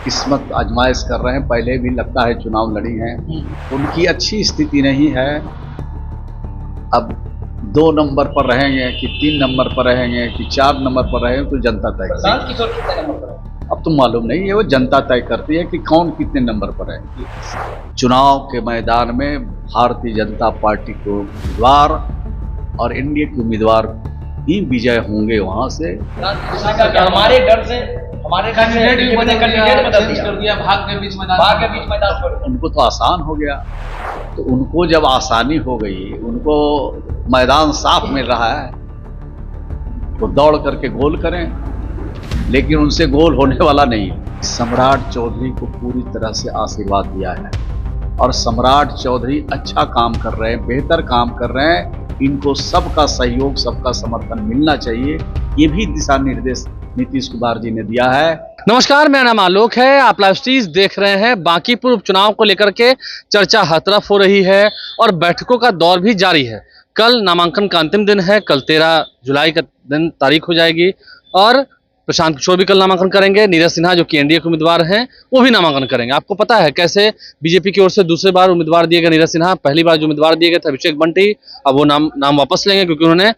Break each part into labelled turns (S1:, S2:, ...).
S1: किस्मत आजमाइश कर रहे हैं। पहले भी लगता है चुनाव लड़ी हैं, उनकी अच्छी स्थिति नहीं है। अब 2 नंबर पर रहेंगे कि 3 नंबर पर रहेंगे कि 4 नंबर पर रहेंगे तो जनता तय करेगी।
S2: प्रशांत किशोर कितने नंबर पर है?
S1: अब तो मालूम नहीं है, वो जनता तय करती है कि कौन कितने नंबर पर है। चुनाव के मैदान में भारतीय जनता पार्टी के उम्मीदवार और एनडीए के उम्मीदवार ही विजय होंगे। वहां से
S2: हमारे डर से कैंडिडेट बदल दिया, भाग के बीच मैदान छोड़ दिया।
S1: उनको तो आसान हो गया। तो उनको जब आसानी हो गई, उनको मैदान साफ मिल रहा है, वो दौड़ करके गोल करें, लेकिन उनसे गोल होने वाला नहीं। सम्राट चौधरी को पूरी तरह से आशीर्वाद दिया है और सम्राट चौधरी अच्छा काम कर रहे हैं, बेहतर काम कर रहे हैं। इनको सबका सहयोग, सबका समर्थन मिलना चाहिए। ये भी दिशा निर्देश नीतीश कुमार जी ने दिया है।
S3: नमस्कार, मेरा नाम आलोक है। आप लाइव स्ट्रीम देख रहे हैं। बांकीपुर उपचुनाव को लेकर के चर्चा हर तरफ हो रही है और बैठकों का दौर भी जारी है। कल नामांकन का अंतिम दिन है। कल 13 जुलाई का दिन तारीख हो जाएगी और प्रशांत किशोर भी कल नामांकन करेंगे। नीरज सिन्हा जो कि एनडीए के उम्मीदवार हैं वो भी नामांकन करेंगे। आपको पता है कैसे बीजेपी की ओर से दूसरी बार उम्मीदवार दिए गए नीरज सिन्हा। पहली बार जो उम्मीदवार दिए गए थे अभिषेक बंटी, अब वो नाम वापस लेंगे क्योंकि उन्होंने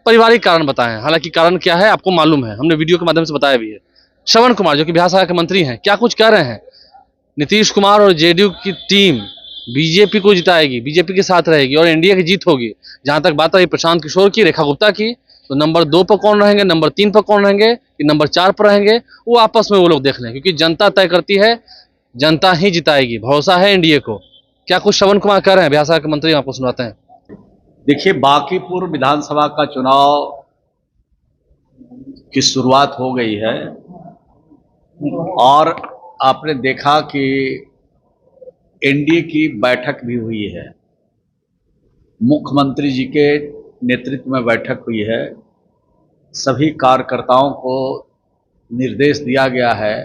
S3: पारिवारिक कारण बताए हैं। हालांकि कारण क्या है आपको मालूम है, हमने वीडियो के माध्यम से बताया भी है। श्रवण कुमार जो कि बिहार सरकार के मंत्री हैं, क्या कुछ कह रहे हैं। नीतीश कुमार और जेडीयू की टीम बीजेपी को जिताएगी, बीजेपी के साथ रहेगी और एनडीए की जीत होगी। जहां तक बात रही प्रशांत किशोर की, रेखा गुप्ता की, तो नंबर 2 पर कौन रहेंगे, नंबर 3 पर कौन रहेंगे, कि नंबर 4 पर रहेंगे, वो आपस में वो लोग देख लें, क्योंकि जनता तय करती है, जनता ही जिताएगी। भरोसा है एनडीए को। क्या कुछ श्रवण कुमार कह रहे हैं, बिहार सरकार के मंत्री, आपको सुनाते हैं।
S1: देखिए, बांकीपुर विधानसभा का चुनाव की शुरुआत हो गई है और आपने देखा कि एनडीए की बैठक भी हुई है। मुख्यमंत्री जी के नेतृत्व में बैठक हुई है। सभी कार्यकर्ताओं को निर्देश दिया गया है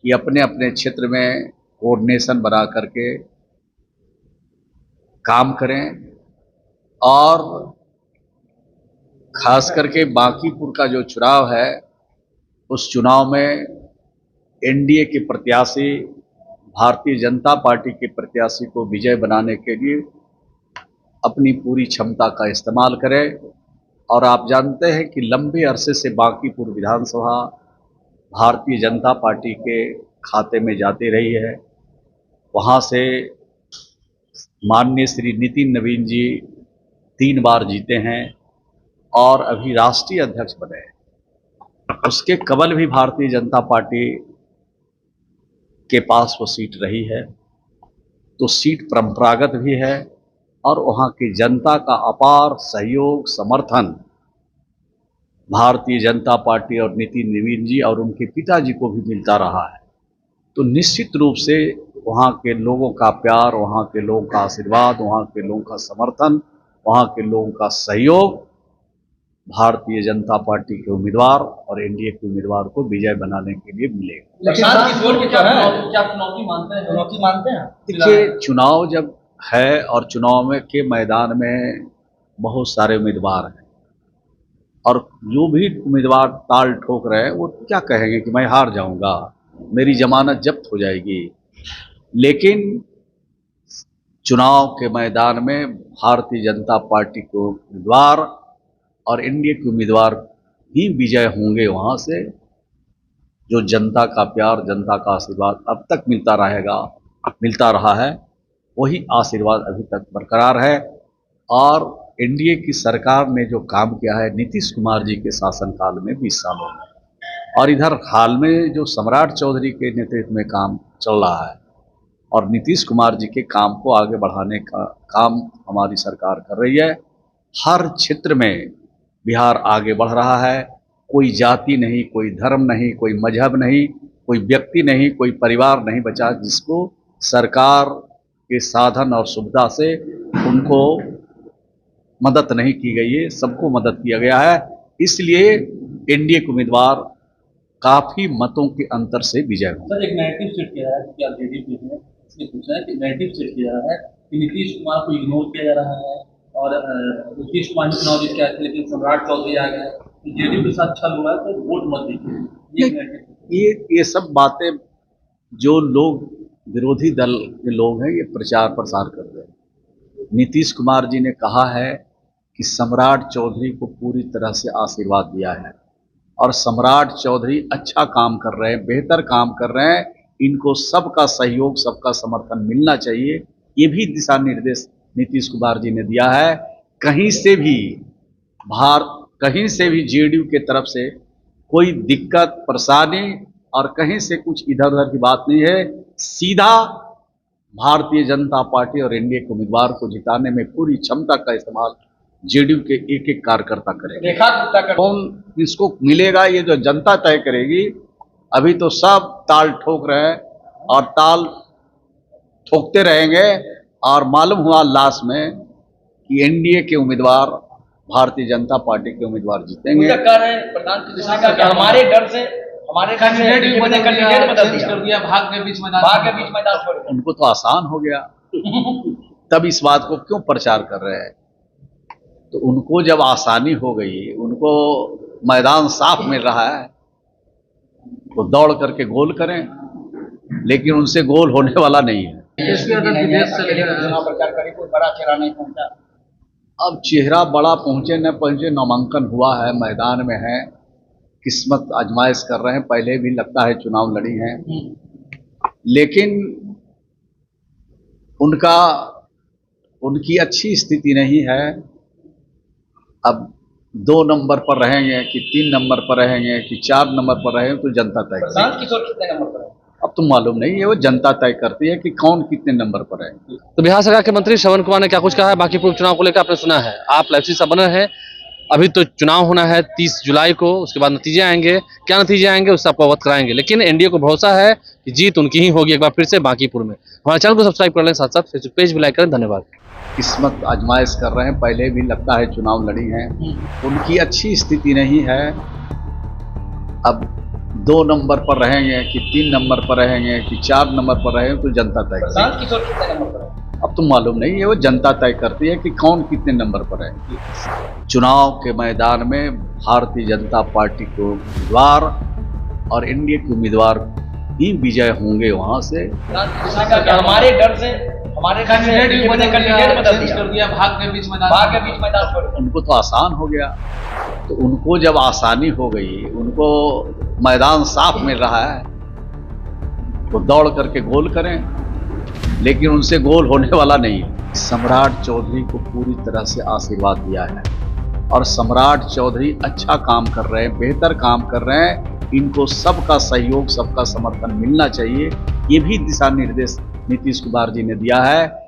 S1: कि अपने अपने क्षेत्र में कोऑर्डिनेशन बना करके काम करें और खास करके बांकीपुर का जो चुनाव है, उस चुनाव में एनडीए के प्रत्याशी भारतीय जनता पार्टी के प्रत्याशी को विजय बनाने के लिए अपनी पूरी क्षमता का इस्तेमाल करें। और आप जानते हैं कि लंबे अरसे से बांकीपुर विधानसभा भारतीय जनता पार्टी के खाते में जाती रही है। वहाँ से माननीय श्री नितिन नवीन जी 3 बार जीते हैं और अभी राष्ट्रीय अध्यक्ष बने। उसके कबल भी भारतीय जनता पार्टी के पास वो सीट रही है, तो सीट परंपरागत भी है और वहाँ की जनता का अपार सहयोग, समर्थन भारतीय जनता पार्टी और नितिन नवीन जी और उनके पिताजी को भी मिलता रहा है। तो निश्चित रूप से वहाँ के लोगों का प्यार, वहाँ के लोगों का आशीर्वाद, वहाँ के लोगों का समर्थन, वहाँ के लोगों का सहयोग भारतीय जनता पार्टी के उम्मीदवार और एनडीए के उम्मीदवार को विजय बनाने के लिए मिलेगा।
S2: प्रशांत किशोर की क्या चुनौती मानते हैं?
S1: देखिए, चुनाव जब है और चुनाव में के मैदान में बहुत सारे उम्मीदवार हैं और जो भी उम्मीदवार ताल ठोक रहे हैं वो क्या कहेंगे कि मैं हार जाऊंगा, मेरी जमानत जब्त हो जाएगी। लेकिन चुनाव के मैदान में भारतीय जनता पार्टी के उम्मीदवार और एनडीए के उम्मीदवार ही विजय होंगे। वहाँ से जो जनता का प्यार, जनता का आशीर्वाद अब तक मिलता रहा है, वही आशीर्वाद अभी तक बरकरार है। और एनडीए की सरकार ने जो काम किया है नीतीश कुमार जी के शासनकाल में 20 सालों में, और इधर हाल में जो सम्राट चौधरी के नेतृत्व में काम चल रहा है और नीतीश कुमार जी के काम को आगे बढ़ाने का काम हमारी सरकार कर रही है। हर क्षेत्र में बिहार आगे बढ़ रहा है। कोई जाति नहीं, कोई धर्म नहीं, कोई मजहब नहीं, कोई व्यक्ति नहीं, कोई परिवार नहीं बचा जिसको सरकार के साधन और सुविधा से उनको मदद नहीं की गई है। सबको मदद किया गया है। इसलिए एनडीए के उम्मीदवार काफी मतों के अंतर से विजय होंगे।
S2: सर, एक नैरेटिव सेट किया है कि आप जेडीपी में इसलिए पूछा है कि नैरेटिव सेट किया है कि नीतीश कुमार को इग्नोर किया जा रहा है और नीतीश कुमार ने चुनाव जीत के आए थे लेकिन सम्राट चौधरी आ गए, तो जेडीयू के साथ छल हुआ है तो वोट मत दीजिए। ये
S1: सब बातें जो लोग विरोधी दल के लोग हैं ये प्रचार प्रसार कर रहे हैं। नीतीश कुमार जी ने कहा है कि सम्राट चौधरी को पूरी तरह से आशीर्वाद दिया है और सम्राट चौधरी अच्छा काम कर रहे हैं, बेहतर काम कर रहे हैं, इनको सबका सहयोग, सबका समर्थन मिलना चाहिए। ये भी दिशा निर्देश नीतीश कुमार जी ने दिया है। कहीं से भी जेडीयू के तरफ से कोई दिक्कत परेशानी और कहीं से कुछ इधर उधर की बात नहीं है। सीधा भारतीय जनता पार्टी और एनडीए के उम्मीदवार को जिताने में पूरी क्षमता का इस्तेमाल जेडीयू के एक एक कार्यकर्ता करेंगे। कौन किसको मिलेगा ये जो जनता तय करेगी। अभी तो सब ताल ठोक रहे हैं और ताल ठोकते रहेंगे और मालूम हुआ लास्ट में कि एनडीए के उम्मीदवार, भारतीय जनता पार्टी के उम्मीदवार जीतेंगे।
S2: हमारे डर से हमारे कैंडिडेट बदल दिया, भाग के बीच मैदान छोड़ दिया।
S1: उनको तो आसान हो गया, तब इस बात को क्यों प्रचार कर रहे हैं। तो उनको जब आसानी हो गई, उनको मैदान साफ मिल रहा है, तो दौड़ करके गोल करें, लेकिन उनसे गोल होने वाला नहीं है।
S2: चुनाव प्रचार करे, कोई बड़ा चेहरा नहीं पहुंचा।
S1: अब चेहरा बड़ा पहुंचे न पहुंचे, नामांकन हुआ है, मैदान में है, किस्मत आजमाइश कर रहे हैं। पहले भी लगता है चुनाव लड़ी हैं, लेकिन उनकी अच्छी स्थिति नहीं है। अब 2 नंबर पर रहेंगे कि 3 नंबर पर रहेंगे कि 4 नंबर पर रहेंगे तो जनता तय करेगी।
S2: प्रशांत किशोर कितने नंबर पर है
S1: अब तो मालूम नहीं है, वो जनता तय करती है कि कौन कितने नंबर पर है।
S3: तो बिहार सरकार के मंत्री श्रवण कुमार ने क्या कुछ कहा है बाकी पूर्व चुनाव को लेकर आपने सुना है। आप लाइव से बने हैं। अभी तो चुनाव होना है 30 जुलाई को, उसके बाद नतीजे आएंगे। क्या नतीजे आएंगे उससे आपको अवगत कराएंगे, लेकिन एनडीए को भरोसा है कि जीत उनकी ही होगी एक बार फिर से बांकीपुर में। हमारे चैनल को सब्सक्राइब कर लें, साथ साथ फेसबुक पेज भी लाइक करें। धन्यवाद।
S1: किस्मत आजमाइश कर रहे हैं, पहले भी लगता है चुनाव लड़ी हैं, उनकी अच्छी स्थिति नहीं है। अब 2 नंबर पर रहेंगे कि 3 नंबर पर रहेंगे कि 4 नंबर पर रहेंगे तो जनता तय करेगी।
S2: प्रशांत किशोर कितने नंबर पर है
S1: अब तो मालूम नहीं है, वो जनता तय करती है कि कौन कितने नंबर पर है। चुनाव के मैदान में भारतीय जनता पार्टी के उम्मीदवार और एनडीए के उम्मीदवार ही विजय होंगे। वहां से
S2: हमारे डर से हमारे कैंडिडेट बदल दिया, भाग के बीच मैदान छोड़ दिया।
S1: उनको तो आसान हो गया। तो उनको जब आसानी हो गई, उनको मैदान साफ मिल रहा है, तो दौड़ करके गोल करें, लेकिन उनसे गोल होने वाला नहीं है। सम्राट चौधरी को पूरी तरह से आशीर्वाद दिया है और सम्राट चौधरी अच्छा काम कर रहे हैं, बेहतर काम कर रहे हैं, इनको सबका सहयोग, सबका समर्थन मिलना चाहिए। ये भी दिशा निर्देश नीतीश कुमार जी ने दिया है।